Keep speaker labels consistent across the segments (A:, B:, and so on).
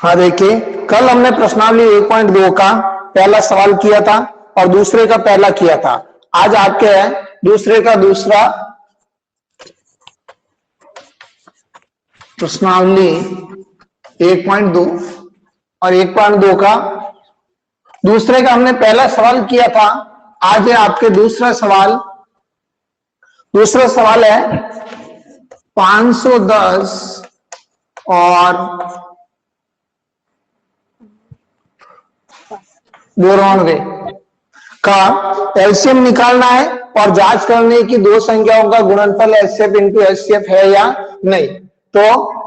A: हाँ देखिए, कल हमने प्रश्नावली 1.2 का पहला सवाल किया था और दूसरे का पहला किया था। आज आपके है दूसरे का दूसरा प्रश्नावली 1.2 और 1.2 का दूसरे का हमने पहला सवाल किया था। आज है आपके दूसरा सवाल। दूसरा सवाल है 510 और बोरानवे का एलसीएम निकालना है और जांच करने की दो संख्याओं का गुणनफल एचसीएफ इंटू एचसीएफ है या नहीं। तो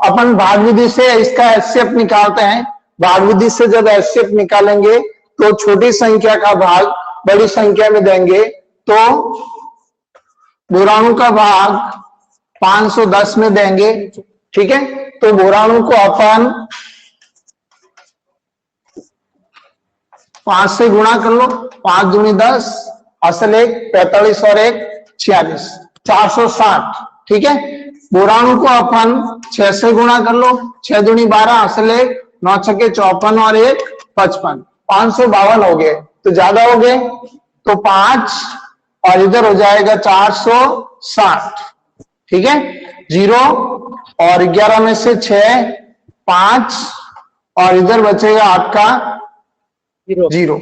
A: अपन भाग विधि से इसका एचसीएफ निकालते हैं। भाग विधि से जब एचसीएफ निकालेंगे तो छोटी संख्या का भाग बड़ी संख्या में देंगे, तो बोराणु का भाग 510 में देंगे। ठीक है, तो बोराणु को अपन 5 से गुणा कर लो। 5 दूनी 10, असल 1, 45 और 1 46, 460। ठीक है, बोराणु को अपन 6 से गुणा कर लो। 6 दूनी 12, असल 1, 9 छक्के 54 और 1 55, 552 हो गए। तो ज्यादा हो गए तो 5 और इधर हो जाएगा 460। ठीक है, 0 और 11 में से 6 5 और इधर बचेगा आपका 0।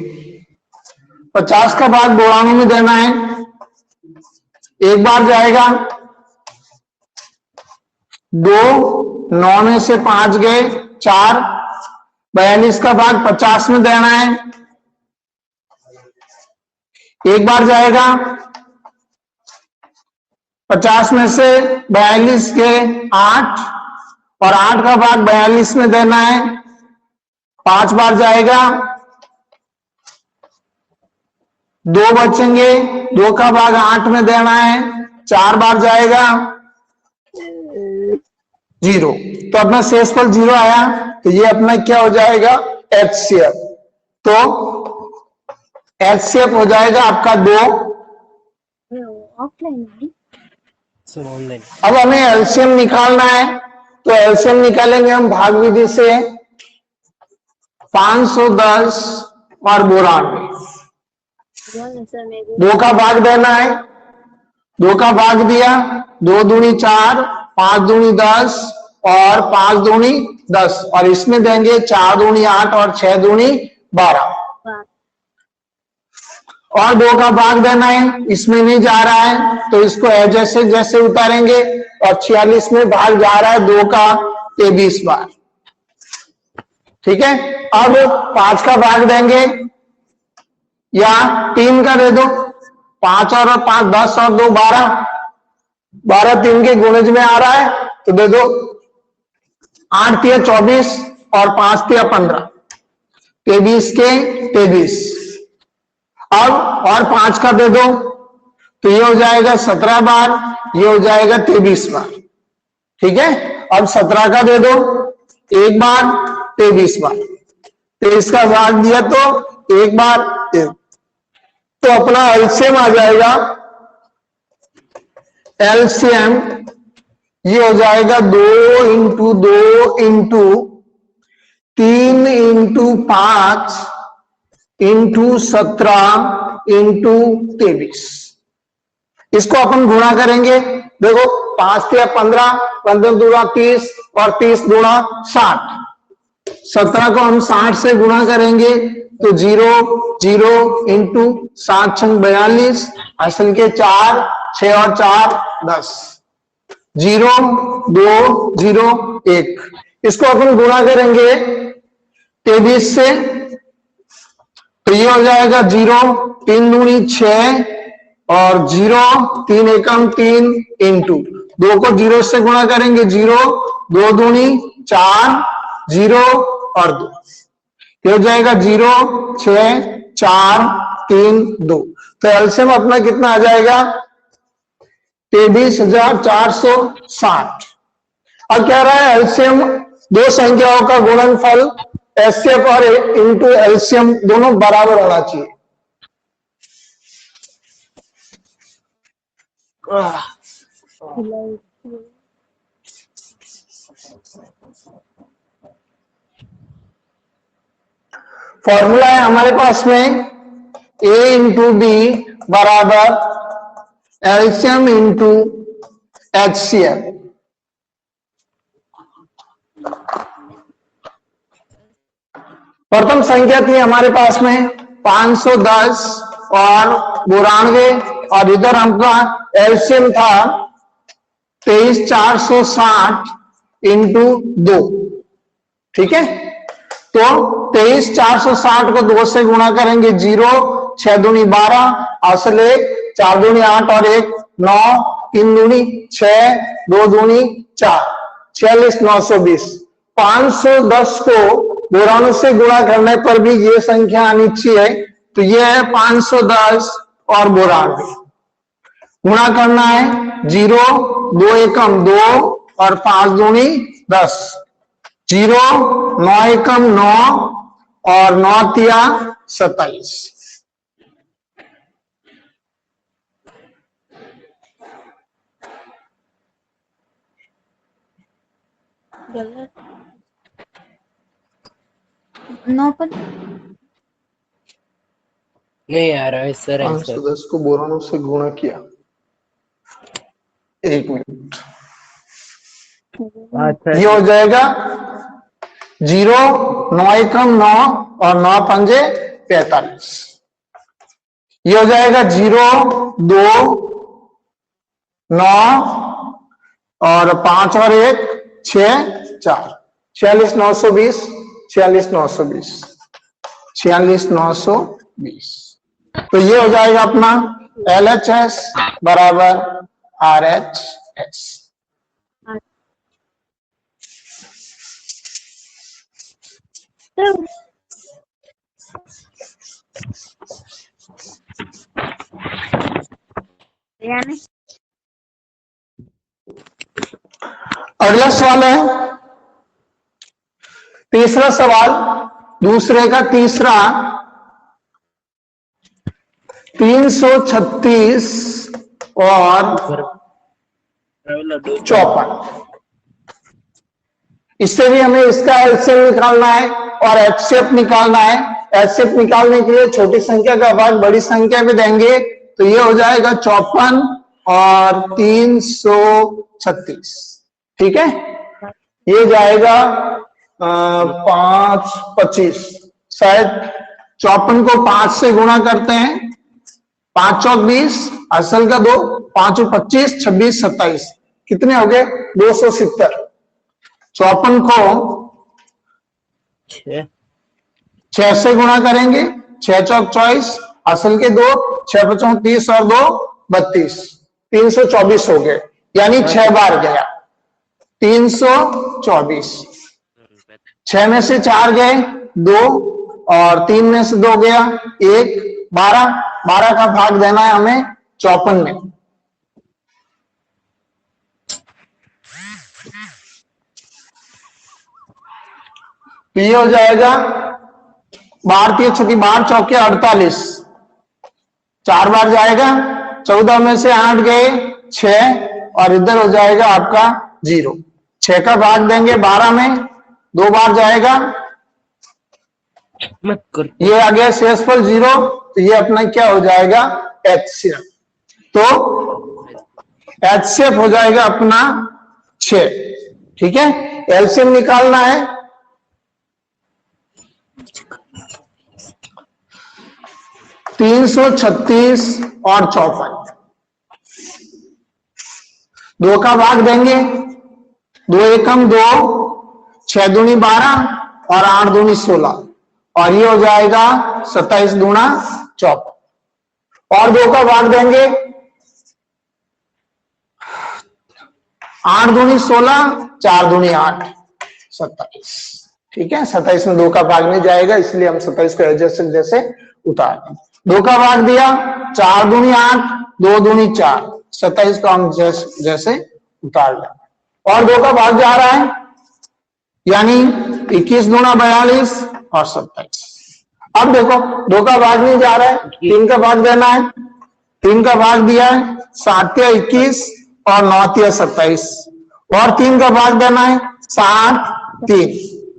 A: 50 का भाग बोराणु में देना है। एक बार जाएगा 2, 9 में से 5 गए 4, 42 का भाग 50 में देना है। एक बार जाएगा 50 में से 42 गए 8 और 8 का भाग 42 में देना है। 5 बार जाएगा 2 बचेंगे, 2 का भाग 8 में देना है। 4 बार जाएगा 0। तो अपना शेषफल 0 आया। तो ये अपना क्या हो जाएगा एचसीएफ। तो एचसीएफ हो जाएगा आपका 2। अब हमें एलसीएम निकालना है, तो एलसीएम निकालेंगे हम भाग विधि से। 510 और बोरानवे 2 का भाग देना है। 2 का भाग दिया, 2 दूनी 4, 5 दूनी 10 और 5 दूनी 10 और इसमें देंगे 4 दूनी 8 और 6 दूनी 12 और 2 का भाग देना है। इसमें नहीं जा रहा है तो इसको जैसे जैसे उतारेंगे और 46 में भाग जा रहा है 2 का 23 बार। ठीक है, अब 5 का भाग देंगे या 3 का दे दो। 5 और 5 10 और 2 12, 12 3 के गुणज में आ रहा है तो दे दो। 8 तिया 24 और 5 तिया 15, 23 के 23। अब और 5 का दे दो तो ये हो जाएगा 17 बार, ये हो जाएगा 23 बार। ठीक है, अब 17 का दे दो एक बार, 23 बार। 23 का भाग दिया तो एक बार, तो अपना एलसीएम आ जाएगा। एलसीएम ये हो जाएगा 2 into 2 into 3 into 5 into 17 into 23। इसको अपन गुणा करेंगे। देखो 5 तिया 15, 15 दूना 30 और 30 दूना 60। 17 को हम 60 से गुणा करेंगे तो 0 0 इंटू 7 छंग 42, असल के 4, 6 और 4 10, 0 2 0 1। इसको अपन गुणा करेंगे 23 से तो ये हो जाएगा 0 3 दूनी 6 और 0 3 एकम 3 इंटू 2 को 0 से गुणा करेंगे 0 2 दूनी 4 0 और 2। ये हो जाएगा 0 6 4 3 2। तो एलसीएम अपना कितना आ जाएगा 23,460। अब कह रहा है एलसीएम दो संख्याओं का गुणनफल एचसीएफ और इंटू एलसीएम दोनों बराबर होना चाहिए। फॉर्मूला है हमारे पास में A इंटू बी बराबर एलसीएम इंटू HCl। प्रथम संख्या थी हमारे पास में 510 और 92 और इधर हमका एलसीएम था 23460 इंटू 2। ठीक है, तो 23460 को 2 से गुणा करेंगे 0, 6 दूनी 12, असल 1, 4 दूनी 8 और 1 9, 3 दूनी 6, 2 दूनी 4, 46 920। 510 को 92 से गुणा करने पर भी ये संख्या आनी चाहिए, तो ये है 510 और 92। गुणा करना है 0, 2 एकम 2 और 5 दूनी 10, 0, 9 एकम 9 और 9 तिया 27।
B: नौ पर
C: नहीं आ रहा है सर।
A: 510 को 92 से गुणा किया, 1 मिनट, ये हो जाएगा 0, 9 एकम 9 और 9 पंजे 45। ये हो जाएगा 0, 2, 9 और 5 और 1 6, 4, 46 920, 46 920, 46 920। तो ये हो जाएगा अपना LHS बराबर RHS।
B: यानी
A: अगला सवाल है तीसरा सवाल, दूसरे का तीसरा, 336 और 54। इससे भी हमें इसका एलसीएम निकालना है और एचसीएफ निकालना है। एचसीएफ निकालने के लिए छोटी संख्या का भाग बड़ी संख्या में देंगे, तो ये हो जाएगा 54 और 336। ठीक है, ये जाएगा 5 25। शायद 54 को 5 से गुणा करते हैं, 5 चौक 20, असल का 2, 5 25, 26 27, कितने हो गए 270। 54 को 6 से गुणा करेंगे, 6 चौक 24, असल के 2, 6 25 30 और 2 32, 324 हो गए, यानी 6 बार गया 324। 6 में से 4 गए 2 और 3 में से 2 गया 1, 12। 12 का भाग देना है हमें 54 में। तो ये हो जाएगा 12 3 छठी 12 चौके 48, 4 बार जाएगा, 14 में से 8 गए 6 और इधर हो जाएगा आपका 0। 6 का भाग देंगे 12 में, 2 बार जाएगा, ये आ गया शेषफल 0, तो ये अपना क्या हो जाएगा HCF। तो HCF हो जाएगा अपना 6। ठीक है, एलसीएम निकालना है, तीन 336 और 54। 2 का भाग देंगे, 2 एकम 2, 6 दूनी 12 और 8 दूनी 16 और ये हो जाएगा 27 दूना 54। और 2 का भाग देंगे, 8 दूनी 16, 4 दूनी 8, 27। ठीक है, 27 में 2 का भाग नहीं जाएगा, इसलिए हम 27 को एडजस्ट जैसे उतार दें। 2 का भाग दिया, 4 दूनी 8, 2 दूनी 4, 27 को हम जैसे उतार दें। और 2 का भाग जा रहा है, यानी 21 दूना 42 और 27। अब देखो 2 का भाग नहीं जा रहा है, 3 का भाग देना है। 3 का भाग दिया है, 7 या 21 और 9 या 27 और 3 का भाग देना है 7 3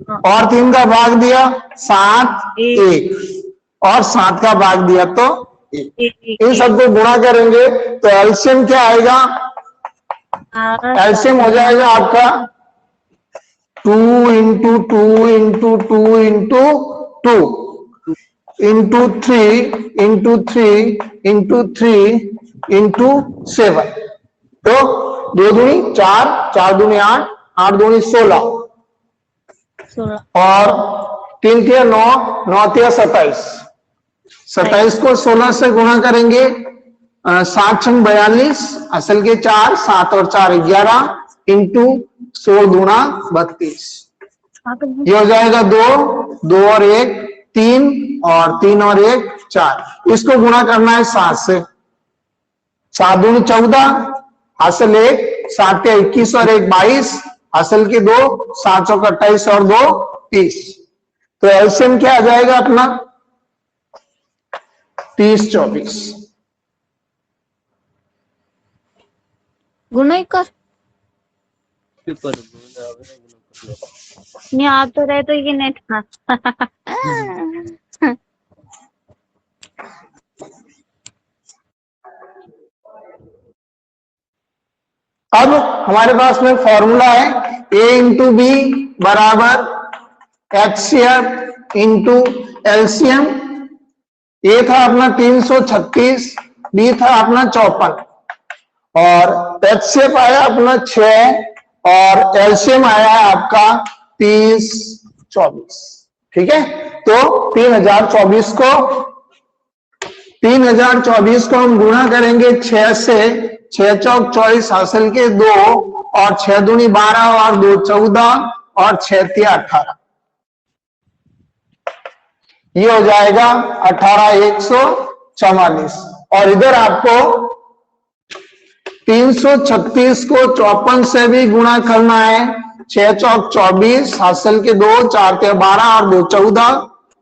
A: और 3 का भाग दिया 7, 1 और 7 का भाग दिया तो 1। इन सबको गुणा करेंगे तो एलसीएम क्या आएगा? एलसीएम हो जाएगा आपका 2 into 2 into 2 into 2 into 3 into 3 into 3 into 7। तो 2 दूनी 4, 4 दूनी 8, 8 दूनी 16 और 3 तिया 9, 9 तिया 27। 27 को 16 से गुणा करेंगे 7 छंग 42, असल के 4, 7 और 4 11 इंटू 16 दूना 32। ये हो जाएगा 2, 2 और 1 3 और 3 और 1 4। इसको गुणा करना है 7 से। 7 दूनी 14, असल 1, 7 या 21 और 1 22, असल के 2, 7 चौक 28 और 2 30। तो एलसीएम क्या आ जाएगा अपना? 30 24।
B: गुणा ही कर। नहीं आप तो रहे तो ये नेट था।
A: अब हमारे पास में फॉर्मूला है ए इंटू बी बराबर एचसीएफ इंटू एलसीएम। ए था अपना 336, बी था अपना 54 और एचसीएफ आया अपना 6 और एलसीएम आया है आपका 30 24। ठीक है, तो 3024 को हम गुणा करेंगे 6 से। 6 चौक 24 हासिल के 2 और 6 दूनी 12 और 2 14 और 6 तिया 18। ये हो जाएगा 18 144। और इधर आपको 336 को 54 से भी गुणा करना है। 6 चौक 24 हासिल के 2, 4 तिया 12 और 2 14,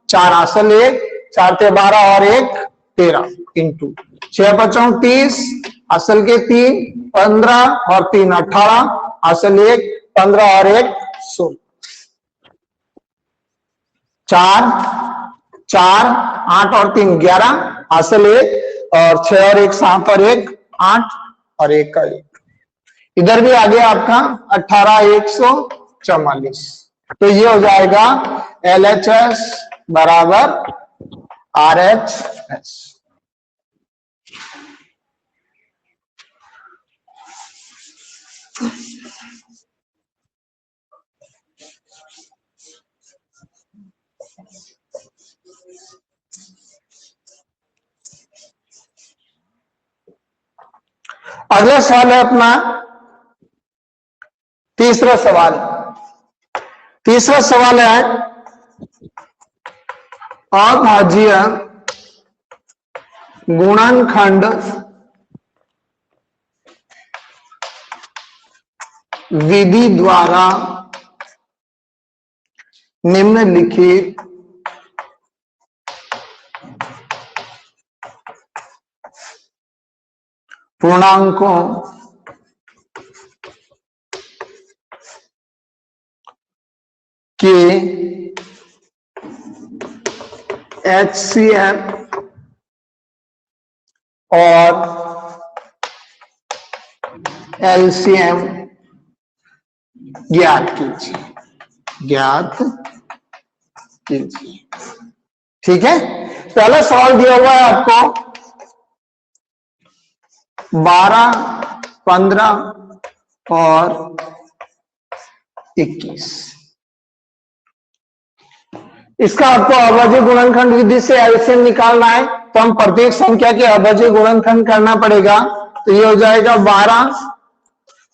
A: 4 हासिल 1, 4 तिया 12 और 1 13 इंटू 6 5 30, असल के 3 15 और 3 18, असल 1 15 और 1 16। 4 4 8 और 3 11, असल 1 और 6 और 1 7 और 1 8 और 1 का 1। इधर भी आ गया आपका 18 144। तो ये हो जाएगा LHS बराबर RHS। अगला सवाल है अपना तीसरा सवाल। तीसरा सवाल है अभाज्य गुणनखंड विधि द्वारा निम्नलिखित पूर्णांकों के HCF और LCM ज्ञात कीजिए। ठीक है, पहला सवाल दिया हुआ है आपको 12, 15 और 21। इसका आपको अभाज्य गुणनखंड विधि से एलसीएम निकालना है। तो हम प्रत्येक संख्या के अभाज्य गुणनखंड करना पड़ेगा। तो ये हो जाएगा 12,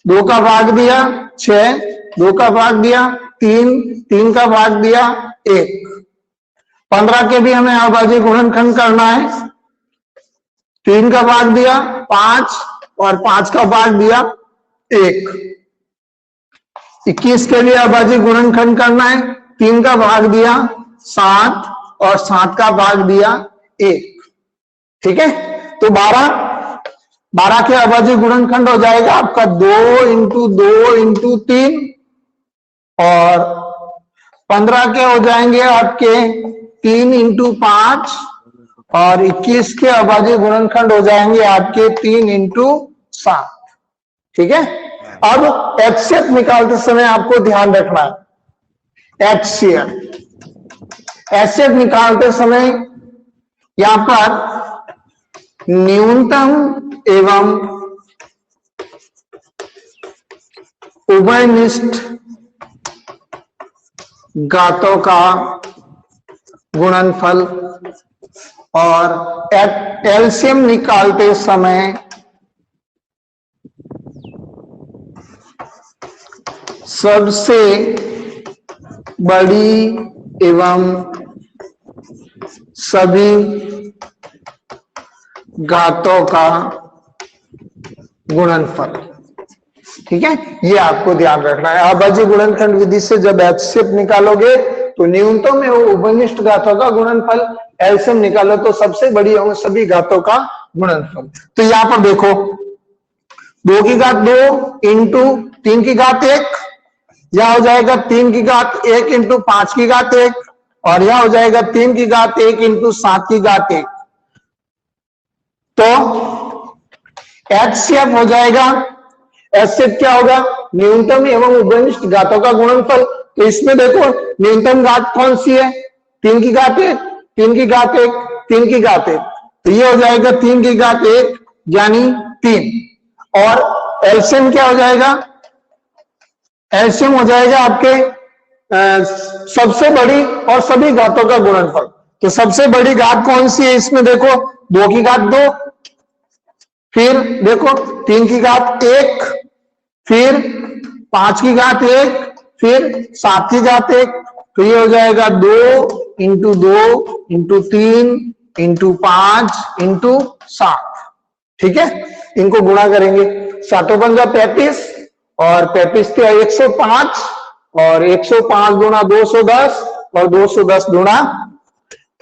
A: 2 का भाग दिया 6, 2 का भाग दिया 3, 3 का भाग दिया 1। 15 के भी हमें अभाज्य गुणनखंड करना है। 3 का भाग दिया 5 और 5 का भाग दिया 1। 21 के लिए अभाज्य गुणनखंड करना है। 3 का भाग दिया 7 और 7 का भाग दिया 1। ठीक है, तो 12 के अभाज्य गुणनखंड हो जाएगा आपका 2 इंटू 2 इंटू 3 और 15 के हो जाएंगे आपके 3 इंटू 5 और 21 के अभाज्य गुणनखंड हो जाएंगे आपके 3 इंटू 7। ठीक है, अब एचसीएफ निकालते समय आपको ध्यान रखना है, एचसीएफ निकालते समय यहां पर न्यूनतम एवं उभयनिष्ठ घातों का गुणनफल और एलसीएम निकालते समय सबसे बड़ी एवं सभी घातों का गुणनफल। ठीक है, ये आपको ध्यान रखना है। अभाज्य गुणनखंड विधि से जब एचसीएफ निकालोगे तो न्यूनतम एवं उभयनिष्ठ घातों का गुणनफल, एलसीएम निकालो तो सबसे बड़ी एवं सभी घातों का गुणनफल। तो यहां पर देखो 2 की घात 2 इंटू 3 की घात 1, यह हो जाएगा 3 की घात 1 इंटू 5 की घात 1, और यह हो जाएगा 3 की घात 1 इंटू 7 की घात 1। तो एचसीएफ हो जाएगा, एचसीएफ क्या होगा, न्यूनतम एवं उभयनिष्ठ घातों का गुणनफल। तो इसमें देखो न्यूनतम घात कौन सी है, 3 की घात 1, 3 की घात 1, 3 की घात 1, तो ये हो जाएगा 3 की घात 1 यानी 3। और एलसीएम क्या हो जाएगा, एलसीएम हो जाएगा आपके सबसे बड़ी और सभी घातों का गुणनफल। तो सबसे बड़ी घात कौन सी है, इसमें देखो 2 की घात 2, फिर देखो 3 की घात 1, फिर 5 की घात 1, फिर 7 की घात 1। तो ये हो जाएगा 2 इंटू 2 इंटू 3 इंटू 5 इंटू 7। ठीक है, इनको गुणा करेंगे, 7 पंजा 35 और 35 के 105 और 105 गुणा 210 और 210 गुणा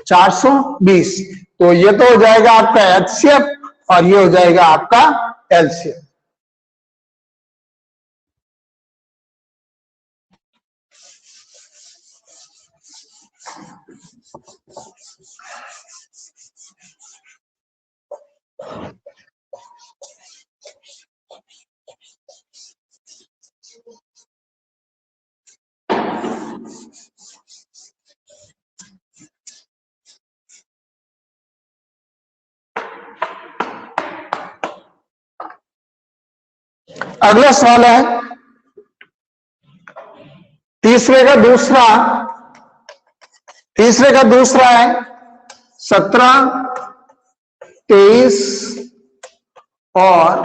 A: 420। तो ये तो हो जाएगा आपका एचसीएफ और ये हो जाएगा आपका एलसीएफ। अगला सवाल है तीसरे का दूसरा है 17, 23 और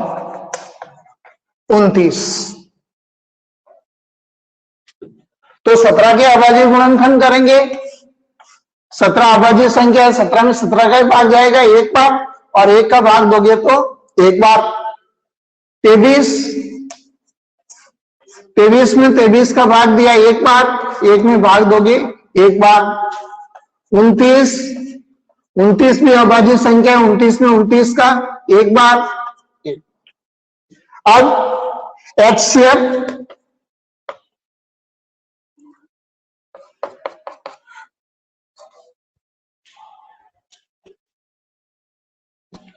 A: 29। तो 17 के अभाज्य गुणनखंड करेंगे। 17 अभाज्य संख्या है, 17 में 17 का ही भाग जाएगा एक बार, और 1 का भाग दोगे तो एक बार। 23 में 23 का भाग दिया एक बार, 1 में भाग दोगे एक बार। 29 में अभाज्य संख्या है, 29 में 29 का एक बार। अब एचसीएफ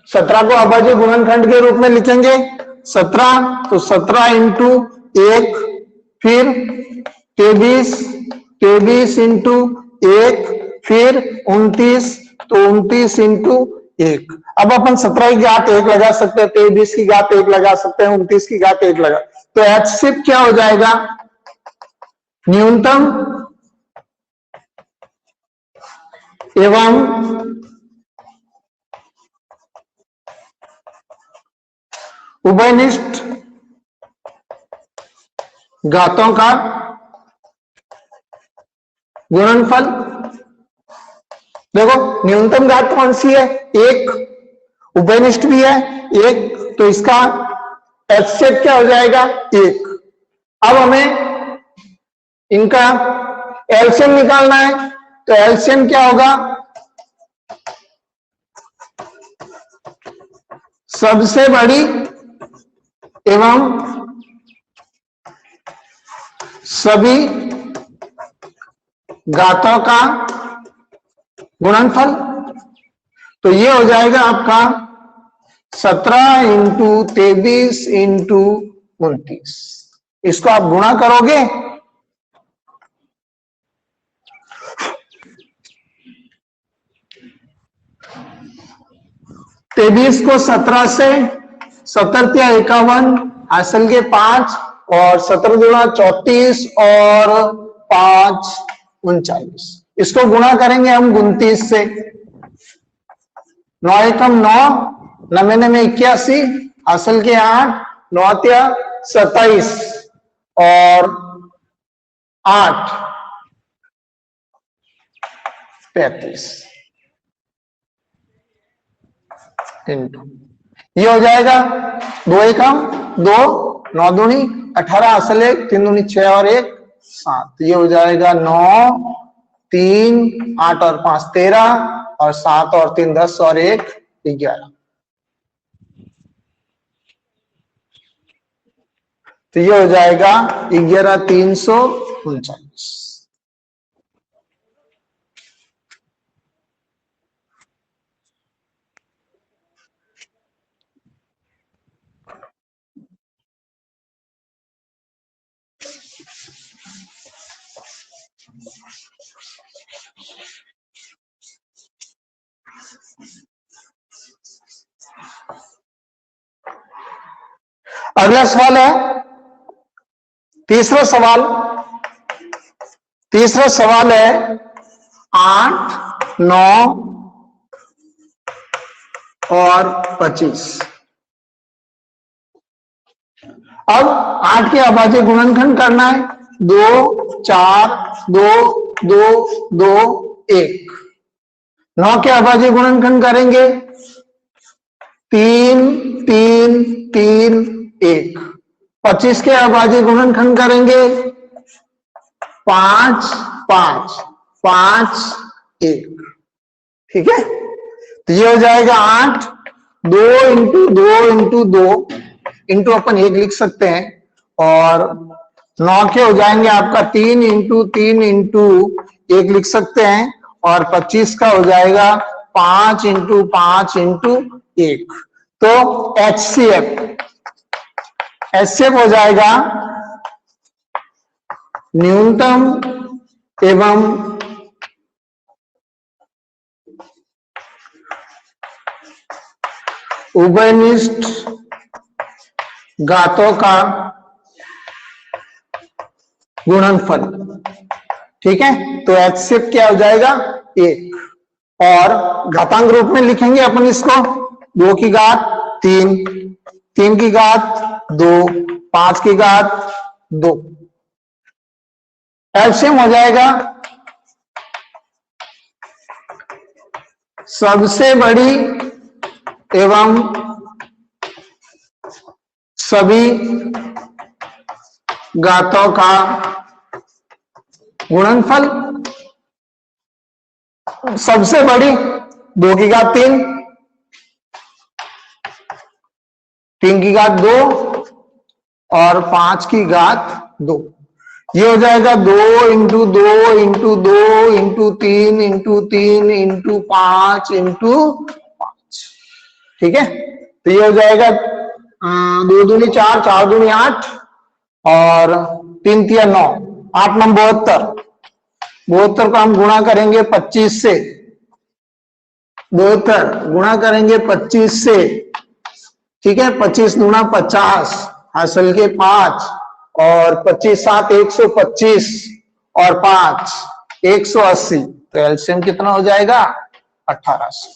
A: सत्रह को अभाज्य गुणनखंड के रूप में लिखेंगे। 17 तो 17 इंटू 1, फिर 23 इंटू 1, फिर 29 तो 29 इंटू 1। अब अपन 17 की घात 1 लगा सकते हैं, 23 की घात 1 लगा सकते हैं, 29 की घात 1 लगा। तो एचसीएफ क्या हो जाएगा, न्यूनतम एवं उभयनिष्ठ घातों का गुणनफल। देखो न्यूनतम घात कौन सी है, 1, उभयनिष्ठ भी है 1, तो इसका एचसीएफ क्या हो जाएगा 1। अब हमें इनका एलसीएम निकालना है, तो एलसीएम क्या होगा, सबसे बड़ी एवं सभी घातों का गुणनफल। तो ये हो जाएगा आपका 17 इंटू 23 इंटू 29। इसको आप गुणा करोगे, तेईस को 17 से, 17 या 51 हासिल के 5 और 17 गुणा 34 और 5 39। इसको गुणा करेंगे हम 29 से। 9 एकम 9, 9 में 81 हासिल के 8, 9 27 और 8 35 इंटू, ये हो जाएगा 2 एकम 2, 9 दूनी 18 हासिल 1, 3 दूनी 6 और 1 7। ये हो जाएगा 9, 3, 8 और 5 13 और 7 और 3 10 और 1 11। तो ये हो जाएगा 11,339। अगला सवाल है तीसरा सवाल। तीसरा सवाल है 8, 9 और 25। अब 8 के अभाज्य गुणनखंड करना है। 2 4 2 2 2 1। 9 के अभाज्य गुणनखंड करेंगे 3 3 3 1। 25 के अभाज्य गुणनखंड करेंगे 5 5 5 1। ठीक है, तो ये हो जाएगा 8, 2 इंटू 2 इंटू 2 इंटू अपन 1 लिख सकते हैं, और 9 के हो जाएंगे आपका 3 इंटू 3 इंटू 1 लिख सकते हैं, और 25 का हो जाएगा 5 इंटू 5 इंटू 1। तो HCF हो जाएगा न्यूनतम एवं उभयनिष्ठ घातों का गुणनफल। ठीक है, तो HCF क्या हो जाएगा 1, और घातांक रूप में लिखेंगे अपन इसको 2 की घात 3, 3 की घात 2, 5 की घात 2। एलसीएम हो जाएगा सबसे बड़ी एवं सभी घातों का गुणनफल। सबसे बड़ी 2 की घात 3, 3 की घात 2 और 5 की घात 2। ये हो जाएगा 2 into 2 into 2 into 3 into 3 into 5 into 5। ठीक है, तो ये हो जाएगा 2 दूनी 4, 4 दूनी 8 और 3 तिया 9, 8 9 72। 72 को हम गुणा करेंगे 25 से, 72 गुणा करेंगे 25 से। ठीक है, 25 दूना 50 हासिल के 5 और 25 7 125 और 5 180। तो एलसीएम कितना हो जाएगा 1800।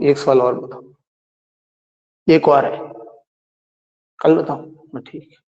A: एक सवाल और बताओ, एक और है, कल बताओ। ठीक है।